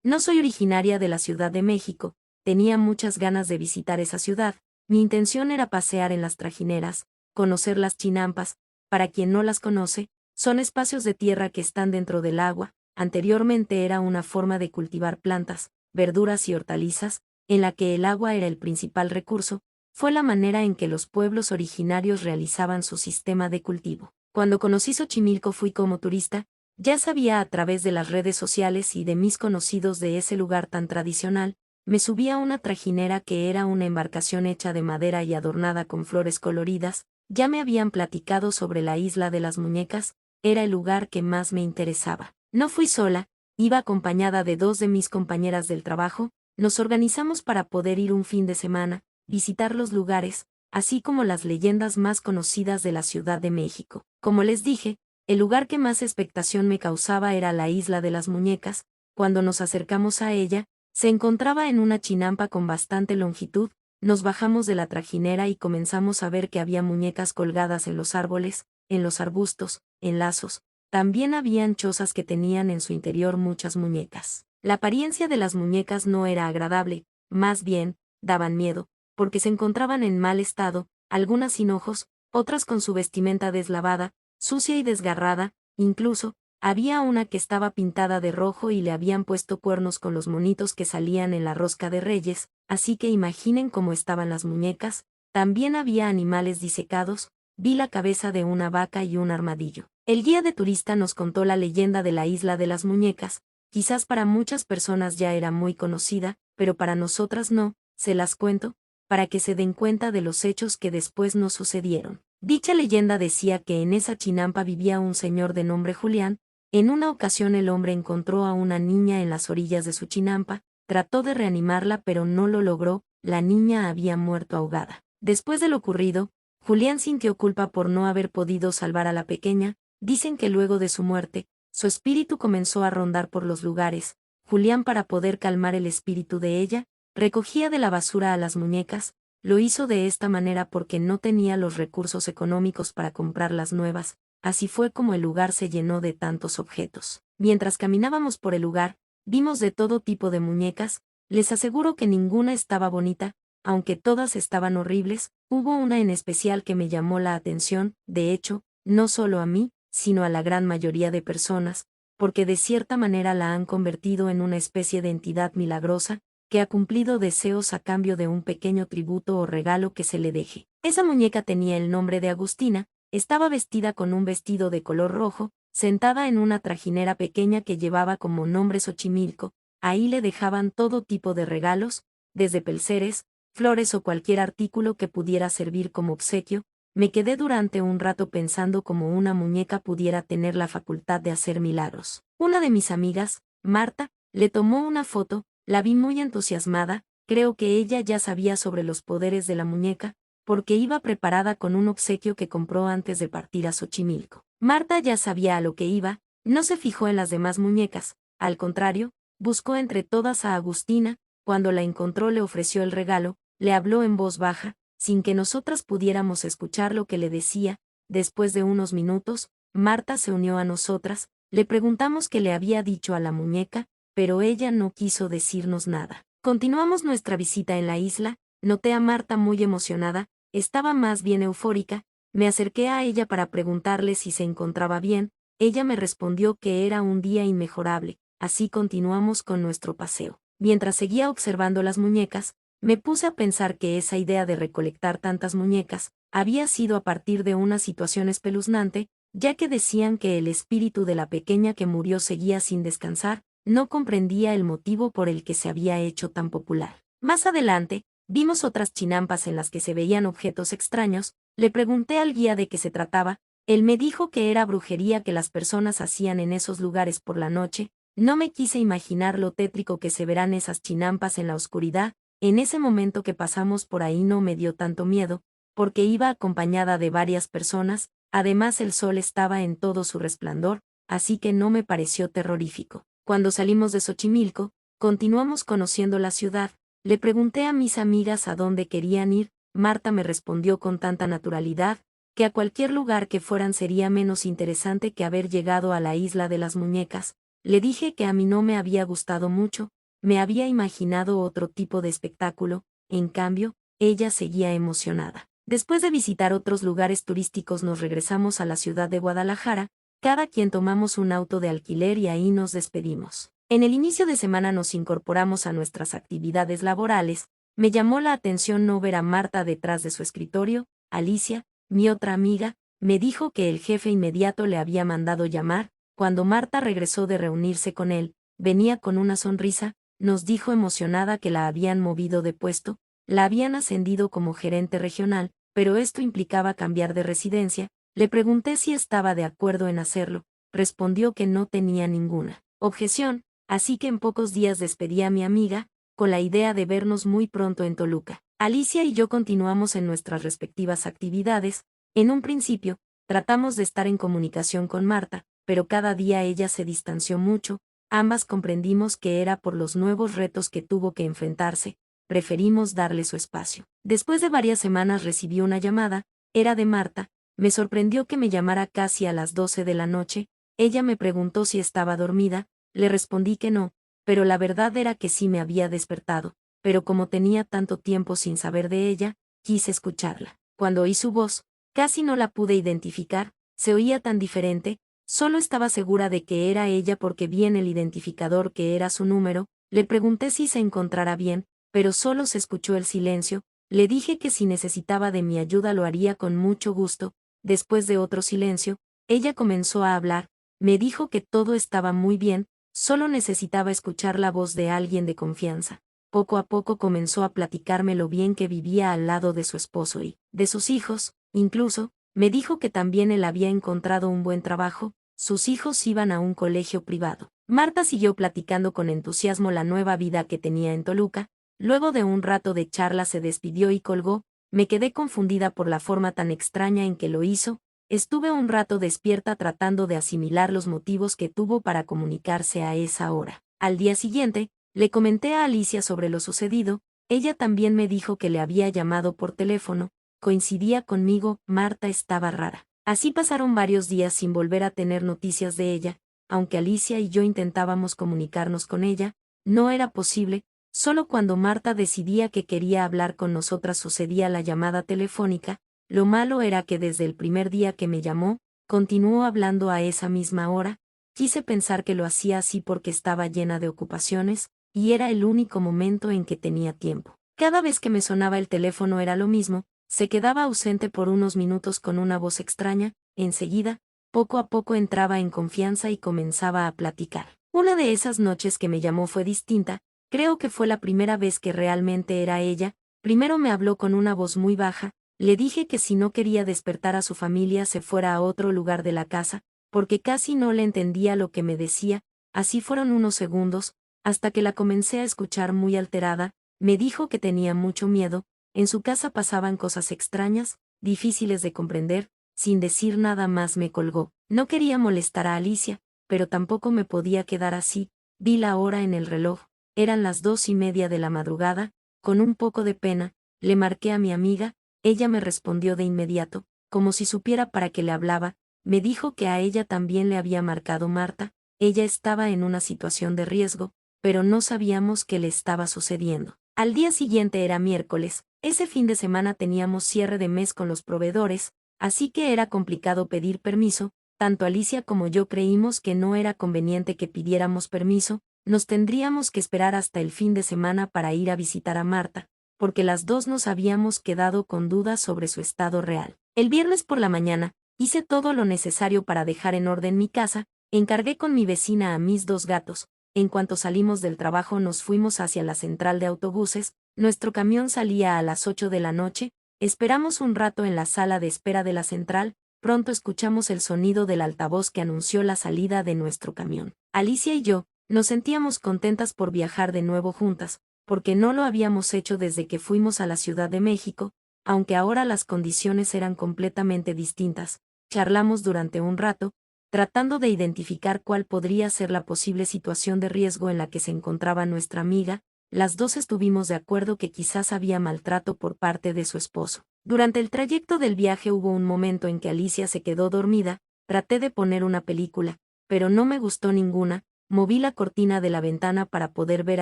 No soy originaria de la Ciudad de México, tenía muchas ganas de visitar esa ciudad, mi intención era pasear en las trajineras, conocer las chinampas, para quien no las conoce, son espacios de tierra que están dentro del agua, anteriormente era una forma de cultivar plantas, verduras y hortalizas, en la que el agua era el principal recurso, fue la manera en que los pueblos originarios realizaban su sistema de cultivo. Cuando conocí Xochimilco fui como turista, ya sabía a través de las redes sociales y de mis conocidos de ese lugar tan tradicional, me subí a una trajinera que era una embarcación hecha de madera y adornada con flores coloridas, ya me habían platicado sobre la isla de las muñecas, era el lugar que más me interesaba. No fui sola, iba acompañada de dos de mis compañeras del trabajo, nos organizamos para poder ir un fin de semana, visitar los lugares, así como las leyendas más conocidas de la Ciudad de México. Como les dije, el lugar que más expectación me causaba era la isla de las muñecas, cuando nos acercamos a ella, se encontraba en una chinampa con bastante longitud, nos bajamos de la trajinera y comenzamos a ver que había muñecas colgadas en los árboles, en los arbustos, en lazos, también habían chozas que tenían en su interior muchas muñecas. La apariencia de las muñecas no era agradable, más bien, daban miedo, porque se encontraban en mal estado, algunas sin ojos, otras con su vestimenta deslavada, sucia y desgarrada, incluso, había una que estaba pintada de rojo y le habían puesto cuernos con los monitos que salían en la rosca de Reyes, así que imaginen cómo estaban las muñecas, también había animales disecados, vi la cabeza de una vaca y un armadillo. El guía de turista nos contó la leyenda de la isla de las muñecas, quizás para muchas personas ya era muy conocida, pero para nosotras no, se las cuento, para que se den cuenta de los hechos que después nos sucedieron. Dicha leyenda decía que en esa chinampa vivía un señor de nombre Julián. En una ocasión el hombre encontró a una niña en las orillas de su chinampa, trató de reanimarla pero no lo logró, la niña había muerto ahogada. Después de lo ocurrido, Julián sintió culpa por no haber podido salvar a la pequeña, dicen que luego de su muerte, su espíritu comenzó a rondar por los lugares. Julián, para poder calmar el espíritu de ella, recogía de la basura a las muñecas, lo hizo de esta manera porque no tenía los recursos económicos para comprar las nuevas, así fue como el lugar se llenó de tantos objetos. Mientras caminábamos por el lugar, vimos de todo tipo de muñecas, les aseguro que ninguna estaba bonita, aunque todas estaban horribles, hubo una en especial que me llamó la atención, de hecho, no solo a mí, sino a la gran mayoría de personas, porque de cierta manera la han convertido en una especie de entidad milagrosa, que ha cumplido deseos a cambio de un pequeño tributo o regalo que se le deje. Esa muñeca tenía el nombre de Agustina, estaba vestida con un vestido de color rojo, sentada en una trajinera pequeña que llevaba como nombre Xochimilco, ahí le dejaban todo tipo de regalos, desde pelseres, flores o cualquier artículo que pudiera servir como obsequio. Me quedé durante un rato pensando cómo una muñeca pudiera tener la facultad de hacer milagros. Una de mis amigas, Marta, le tomó una foto, la vi muy entusiasmada, creo que ella ya sabía sobre los poderes de la muñeca, porque iba preparada con un obsequio que compró antes de partir a Xochimilco. Marta ya sabía a lo que iba, no se fijó en las demás muñecas, al contrario, buscó entre todas a Agustina, cuando la encontró le ofreció el regalo, le habló en voz baja, sin que nosotras pudiéramos escuchar lo que le decía. Después de unos minutos, Marta se unió a nosotras, le preguntamos qué le había dicho a la muñeca, pero ella no quiso decirnos nada. Continuamos nuestra visita en la isla, noté a Marta muy emocionada, estaba más bien eufórica, me acerqué a ella para preguntarle si se encontraba bien, ella me respondió que era un día inmejorable, así continuamos con nuestro paseo. Mientras seguía observando las muñecas, me puse a pensar que esa idea de recolectar tantas muñecas había sido a partir de una situación espeluznante, ya que decían que el espíritu de la pequeña que murió seguía sin descansar, no comprendía el motivo por el que se había hecho tan popular. Más adelante, vimos otras chinampas en las que se veían objetos extraños, le pregunté al guía de qué se trataba, él me dijo que era brujería que las personas hacían en esos lugares por la noche, no me quise imaginar lo tétrico que se verán esas chinampas en la oscuridad. En ese momento que pasamos por ahí no me dio tanto miedo, porque iba acompañada de varias personas, además el sol estaba en todo su resplandor, así que no me pareció terrorífico. Cuando salimos de Xochimilco, continuamos conociendo la ciudad, le pregunté a mis amigas a dónde querían ir, Marta me respondió con tanta naturalidad, que a cualquier lugar que fueran sería menos interesante que haber llegado a la isla de las muñecas. Le dije que a mí no me había gustado mucho, me había imaginado otro tipo de espectáculo, en cambio, ella seguía emocionada. Después de visitar otros lugares turísticos nos regresamos a la ciudad de Guadalajara, cada quien tomamos un auto de alquiler y ahí nos despedimos. En el inicio de semana nos incorporamos a nuestras actividades laborales. Me llamó la atención no ver a Marta detrás de su escritorio. Alicia, mi otra amiga, me dijo que el jefe inmediato le había mandado llamar. Cuando Marta regresó de reunirse con él, venía con una sonrisa, nos dijo emocionada que la habían movido de puesto, la habían ascendido como gerente regional, pero esto implicaba cambiar de residencia. Le pregunté si estaba de acuerdo en hacerlo, respondió que no tenía ninguna objeción, así que en pocos días despedí a mi amiga, con la idea de vernos muy pronto en Toluca. Alicia y yo continuamos en nuestras respectivas actividades. En un principio, tratamos de estar en comunicación con Marta, pero cada día ella se distanció mucho. Ambas comprendimos que era por los nuevos retos que tuvo que enfrentarse. Preferimos darle su espacio. Después de varias semanas recibí una llamada, era de Marta. Me sorprendió que me llamara casi a las 12 de la noche. Ella me preguntó si estaba dormida, le respondí que no, pero la verdad era que sí me había despertado, pero como tenía tanto tiempo sin saber de ella, quise escucharla. Cuando oí su voz, casi no la pude identificar, se oía tan diferente, solo estaba segura de que era ella porque vi en el identificador que era su número. Le pregunté si se encontrara bien, pero solo se escuchó el silencio. Le dije que si necesitaba de mi ayuda lo haría con mucho gusto. Después de otro silencio, ella comenzó a hablar, me dijo que todo estaba muy bien, solo necesitaba escuchar la voz de alguien de confianza. Poco a poco comenzó a platicarme lo bien que vivía al lado de su esposo y de sus hijos. Incluso, me dijo que también él había encontrado un buen trabajo, sus hijos iban a un colegio privado. Marta siguió platicando con entusiasmo la nueva vida que tenía en Toluca. Luego de un rato de charla se despidió y colgó. Me quedé confundida por la forma tan extraña en que lo hizo. Estuve un rato despierta tratando de asimilar los motivos que tuvo para comunicarse a esa hora. Al día siguiente, le comenté a Alicia sobre lo sucedido. Ella también me dijo que le había llamado por teléfono. Coincidía conmigo, Marta estaba rara. Así pasaron varios días sin volver a tener noticias de ella. Aunque Alicia y yo intentábamos comunicarnos con ella, no era posible. Solo cuando Marta decidía que quería hablar con nosotras sucedía la llamada telefónica. Lo malo era que desde el primer día que me llamó, continuó hablando a esa misma hora. Quise pensar que lo hacía así porque estaba llena de ocupaciones, y era el único momento en que tenía tiempo. Cada vez que me sonaba el teléfono era lo mismo, se quedaba ausente por unos minutos con una voz extraña. Enseguida, poco a poco entraba en confianza y comenzaba a platicar. Una de esas noches que me llamó fue distinta. Creo que fue la primera vez que realmente era ella. Primero me habló con una voz muy baja, le dije que si no quería despertar a su familia se fuera a otro lugar de la casa, porque casi no le entendía lo que me decía. Así fueron unos segundos, hasta que la comencé a escuchar muy alterada. Me dijo que tenía mucho miedo, en su casa pasaban cosas extrañas, difíciles de comprender. Sin decir nada más me colgó. No quería molestar a Alicia, pero tampoco me podía quedar así. Vi la hora en el reloj. Eran las 2:30 de la madrugada. Con un poco de pena, le marqué a mi amiga. Ella me respondió de inmediato, como si supiera para qué le hablaba. Me dijo que a ella también le había marcado Marta. Ella estaba en una situación de riesgo, pero no sabíamos qué le estaba sucediendo. Al día siguiente era miércoles. Ese fin de semana teníamos cierre de mes con los proveedores, así que era complicado pedir permiso. Tanto Alicia como yo creímos que no era conveniente que pidiéramos permiso. Nos tendríamos que esperar hasta el fin de semana para ir a visitar a Marta, porque las dos nos habíamos quedado con dudas sobre su estado real. El viernes por la mañana, hice todo lo necesario para dejar en orden mi casa, encargué con mi vecina a mis dos gatos. En cuanto salimos del trabajo nos fuimos hacia la central de autobuses. Nuestro camión salía a las 8 de la noche, esperamos un rato en la sala de espera de la central. Pronto escuchamos el sonido del altavoz que anunció la salida de nuestro camión. Alicia y yo nos sentíamos contentas por viajar de nuevo juntas, porque no lo habíamos hecho desde que fuimos a la Ciudad de México, aunque ahora las condiciones eran completamente distintas. Charlamos durante un rato, tratando de identificar cuál podría ser la posible situación de riesgo en la que se encontraba nuestra amiga. Las dos estuvimos de acuerdo que quizás había maltrato por parte de su esposo. Durante el trayecto del viaje hubo un momento en que Alicia se quedó dormida. Traté de poner una película, pero no me gustó ninguna. moví la cortina de la ventana para poder ver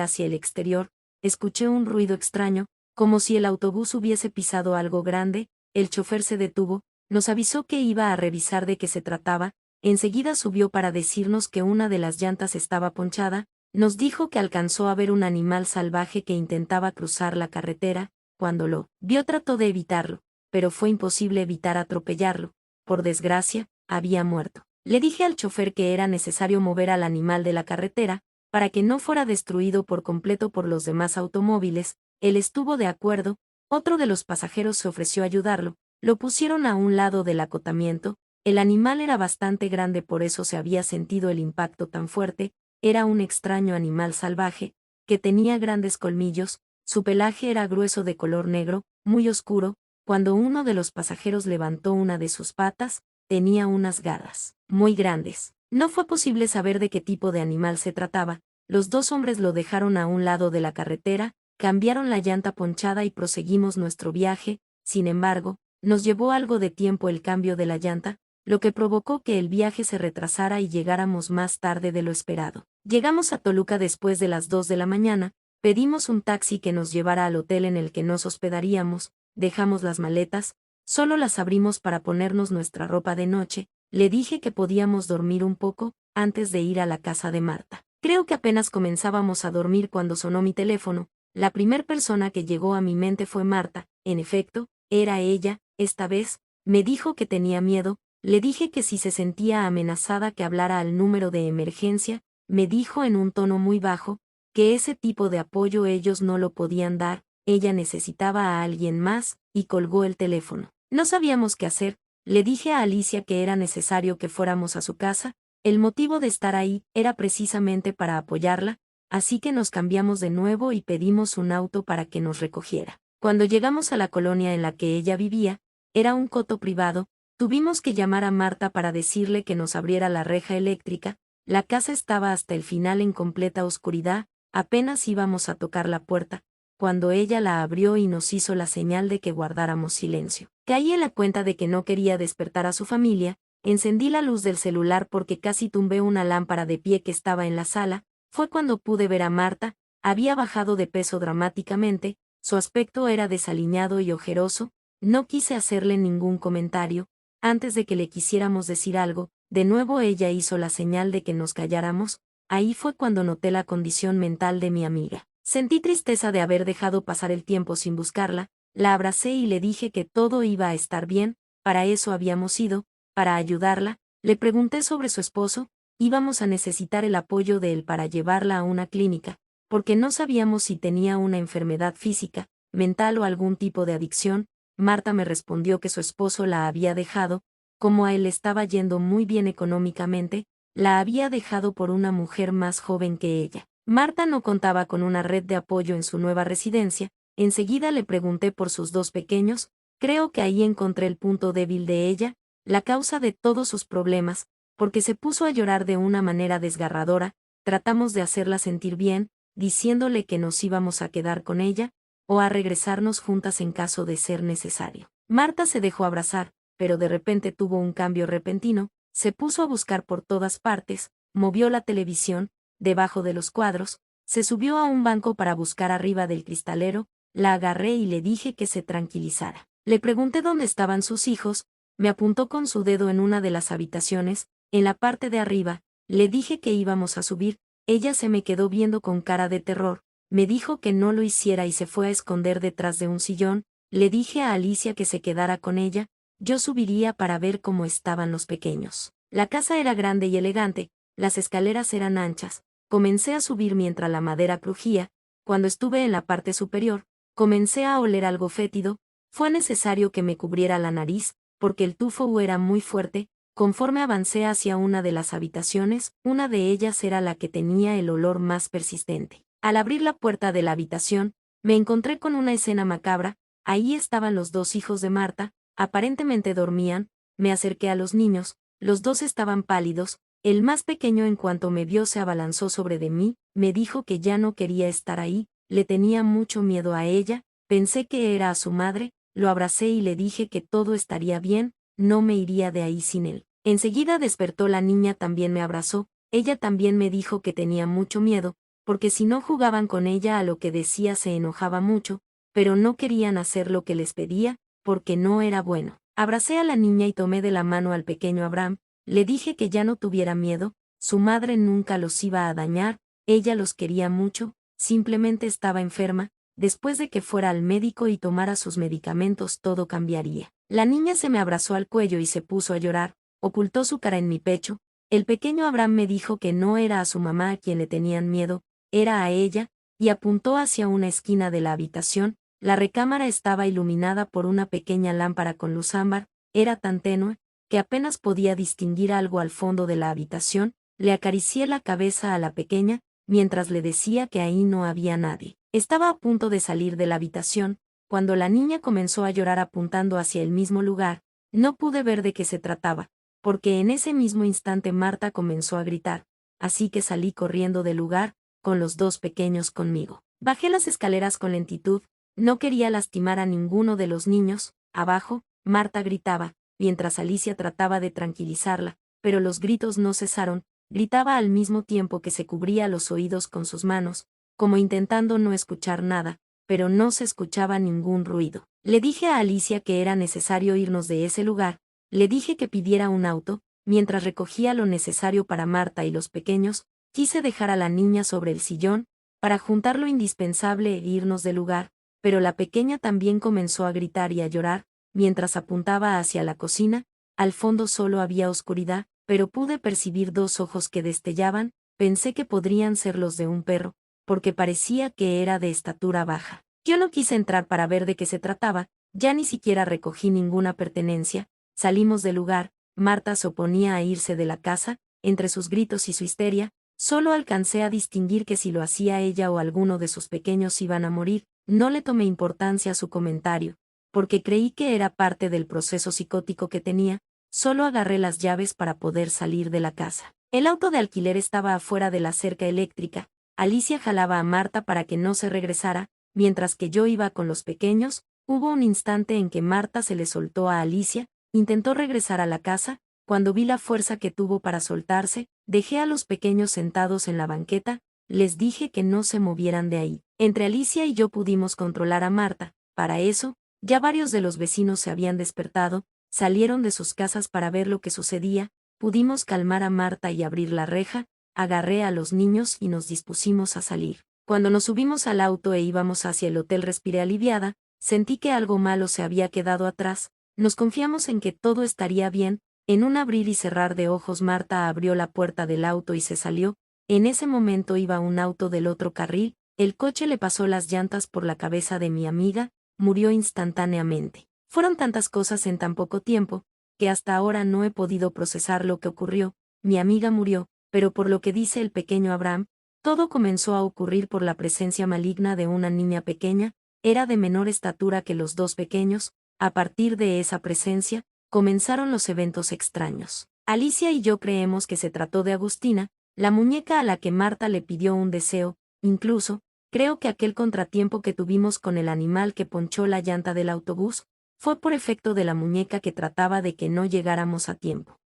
hacia el exterior, escuché un ruido extraño, como si el autobús hubiese pisado algo grande, el chofer se detuvo, nos avisó que iba a revisar de qué se trataba, enseguida subió para decirnos que una de las llantas estaba ponchada, nos dijo que alcanzó a ver un animal salvaje que intentaba cruzar la carretera, cuando lo vio trató de evitarlo, pero fue imposible evitar atropellarlo, por desgracia, había muerto. Le dije al chofer que era necesario mover al animal de la carretera, para que no fuera destruido por completo por los demás automóviles, él estuvo de acuerdo, otro de los pasajeros se ofreció a ayudarlo, lo pusieron a un lado del acotamiento, el animal era bastante grande, por eso se había sentido el impacto tan fuerte, era un extraño animal salvaje, que tenía grandes colmillos, su pelaje era grueso de color negro, muy oscuro, cuando uno de los pasajeros levantó una de sus patas, tenía unas garras muy grandes. No fue posible saber de qué tipo de animal se trataba, los dos hombres lo dejaron a un lado de la carretera, cambiaron la llanta ponchada y proseguimos nuestro viaje, sin embargo, nos llevó algo de tiempo el cambio de la llanta, lo que provocó que el viaje se retrasara y llegáramos más tarde de lo esperado. Llegamos a Toluca después de las 2 de la mañana, pedimos un taxi que nos llevara al hotel en el que nos hospedaríamos, dejamos las maletas, solo las abrimos para ponernos nuestra ropa de noche, le dije que podíamos dormir un poco, antes de ir a la casa de Marta. Creo que apenas comenzábamos a dormir cuando sonó mi teléfono, la primer persona que llegó a mi mente fue Marta, en efecto, era ella, esta vez, me dijo que tenía miedo, le dije que si se sentía amenazada que hablara al número de emergencia, me dijo en un tono muy bajo, que ese tipo de apoyo ellos no lo podían dar, ella necesitaba a alguien más, y colgó el teléfono. No sabíamos qué hacer, le dije a Alicia que era necesario que fuéramos a su casa, el motivo de estar ahí era precisamente para apoyarla, así que nos cambiamos de nuevo y pedimos un auto para que nos recogiera. Cuando llegamos a la colonia en la que ella vivía, era un coto privado, tuvimos que llamar a Marta para decirle que nos abriera la reja eléctrica, la casa estaba hasta el final en completa oscuridad, apenas íbamos a tocar la puerta, cuando ella la abrió y nos hizo la señal de que guardáramos silencio. Caí en la cuenta de que no quería despertar a su familia, encendí la luz del celular porque casi tumbé una lámpara de pie que estaba en la sala, fue cuando pude ver a Marta, había bajado de peso dramáticamente, su aspecto era desaliñado y ojeroso, no quise hacerle ningún comentario, antes de que le quisiéramos decir algo, de nuevo ella hizo la señal de que nos calláramos, ahí fue cuando noté la condición mental de mi amiga. Sentí tristeza de haber dejado pasar el tiempo sin buscarla, la abracé y le dije que todo iba a estar bien, para eso habíamos ido, para ayudarla, le pregunté sobre su esposo, íbamos a necesitar el apoyo de él para llevarla a una clínica, porque no sabíamos si tenía una enfermedad física, mental o algún tipo de adicción. Marta me respondió que su esposo la había dejado, como a él estaba yendo muy bien económicamente, la había dejado por una mujer más joven que ella. Marta no contaba con una red de apoyo en su nueva residencia, enseguida le pregunté por sus dos pequeños, creo que ahí encontré el punto débil de ella, la causa de todos sus problemas, porque se puso a llorar de una manera desgarradora, tratamos de hacerla sentir bien, diciéndole que nos íbamos a quedar con ella, o a regresarnos juntas en caso de ser necesario. Marta se dejó abrazar, pero de repente tuvo un cambio repentino, se puso a buscar por todas partes, movió la televisión, debajo de los cuadros, se subió a un banco para buscar arriba del cristalero, la agarré y le dije que se tranquilizara. Le pregunté dónde estaban sus hijos, me apuntó con su dedo en una de las habitaciones, en la parte de arriba, le dije que íbamos a subir, ella se me quedó viendo con cara de terror, me dijo que no lo hiciera y se fue a esconder detrás de un sillón, le dije a Alicia que se quedara con ella, yo subiría para ver cómo estaban los pequeños. La casa era grande y elegante, las escaleras eran anchas, comencé a subir mientras la madera crujía, cuando estuve en la parte superior, comencé a oler algo fétido, fue necesario que me cubriera la nariz, porque el tufo era muy fuerte, conforme avancé hacia una de las habitaciones, una de ellas era la que tenía el olor más persistente. Al abrir la puerta de la habitación, me encontré con una escena macabra, ahí estaban los dos hijos de Marta, aparentemente dormían, me acerqué a los niños, los dos estaban pálidos, el más pequeño en cuanto me vio se abalanzó sobre de mí, me dijo que ya no quería estar ahí, le tenía mucho miedo a ella, pensé que era a su madre, lo abracé y le dije que todo estaría bien, no me iría de ahí sin él. Enseguida despertó la niña, también me abrazó, Ella también me dijo que tenía mucho miedo, porque si no jugaban con ella a lo que decía se enojaba mucho, pero no querían hacer lo que les pedía, porque no era bueno. Abracé a la niña y tomé de la mano al pequeño Abraham, le dije que ya no tuviera miedo, su madre nunca los iba a dañar, ella los quería mucho, simplemente estaba enferma, después de que fuera al médico y tomara sus medicamentos todo cambiaría. La niña se me abrazó al cuello y se puso a llorar, ocultó su cara en mi pecho. El pequeño Abraham me dijo que no era a su mamá a quien le tenían miedo, era a ella, y apuntó hacia una esquina de la habitación. La recámara estaba iluminada por una pequeña lámpara con luz ámbar, era tan tenue, que apenas podía distinguir algo al fondo de la habitación. Le acaricié la cabeza a la pequeña, mientras le decía que ahí no había nadie. Estaba a punto de salir de la habitación, cuando la niña comenzó a llorar apuntando hacia el mismo lugar. No pude ver de qué se trataba, porque en ese mismo instante Marta comenzó a gritar, así que salí corriendo del lugar, con los dos pequeños conmigo. Bajé las escaleras con lentitud, no quería lastimar a ninguno de los niños. Abajo, Marta gritaba, mientras Alicia trataba de tranquilizarla, pero los gritos no cesaron, gritaba al mismo tiempo que se cubría los oídos con sus manos, como intentando no escuchar nada, pero no se escuchaba ningún ruido. Le dije a Alicia que era necesario irnos de ese lugar, le dije que pidiera un auto. Mientras recogía lo necesario para Marta y los pequeños, quise dejar a la niña sobre el sillón, para juntar lo indispensable e irnos del lugar, pero la pequeña también comenzó a gritar y a llorar, mientras apuntaba hacia la cocina. Al fondo solo había oscuridad, pero pude percibir dos ojos que destellaban. Pensé que podrían ser los de un perro, porque parecía que era de estatura baja. Yo no quise entrar para ver de qué se trataba, ya ni siquiera recogí ninguna pertenencia. Salimos del lugar. Marta se oponía a irse de la casa, entre sus gritos y su histeria, solo alcancé a distinguir que si lo hacía ella o alguno de sus pequeños iban a morir. No le tomé importancia a su comentario, porque creí que era parte del proceso psicótico que tenía. Solo agarré las llaves para poder salir de la casa. El auto de alquiler estaba afuera de la cerca eléctrica. Alicia jalaba a Marta para que no se regresara, mientras que yo iba con los pequeños. Hubo un instante en que Marta se le soltó a Alicia, intentó regresar a la casa. Cuando vi la fuerza que tuvo para soltarse, dejé a los pequeños sentados en la banqueta, les dije que no se movieran de ahí. Entre Alicia y yo pudimos controlar a Marta. Para eso, ya varios de los vecinos se habían despertado, salieron de sus casas para ver lo que sucedía. Pudimos calmar a Marta y abrir la reja. Agarré a los niños y nos dispusimos a salir. Cuando nos subimos al auto e íbamos hacia el hotel respiré aliviada, sentí que algo malo se había quedado atrás. Nos confiamos en que todo estaría bien. En un abrir y cerrar de ojos Marta abrió la puerta del auto y se salió. En ese momento iba un auto del otro carril, el coche le pasó las llantas por la cabeza de mi amiga, murió instantáneamente. Fueron tantas cosas en tan poco tiempo, que hasta ahora no he podido procesar lo que ocurrió. Mi amiga murió, pero por lo que dice el pequeño Abraham, todo comenzó a ocurrir por la presencia maligna de una niña pequeña, era de menor estatura que los dos pequeños. A partir de esa presencia, comenzaron los eventos extraños. Alicia y yo creemos que se trató de Agustina, la muñeca a la que Marta le pidió un deseo. Incluso, creo que aquel contratiempo que tuvimos con el animal que ponchó la llanta del autobús, fue por efecto de la muñeca que trataba de que no llegáramos a tiempo.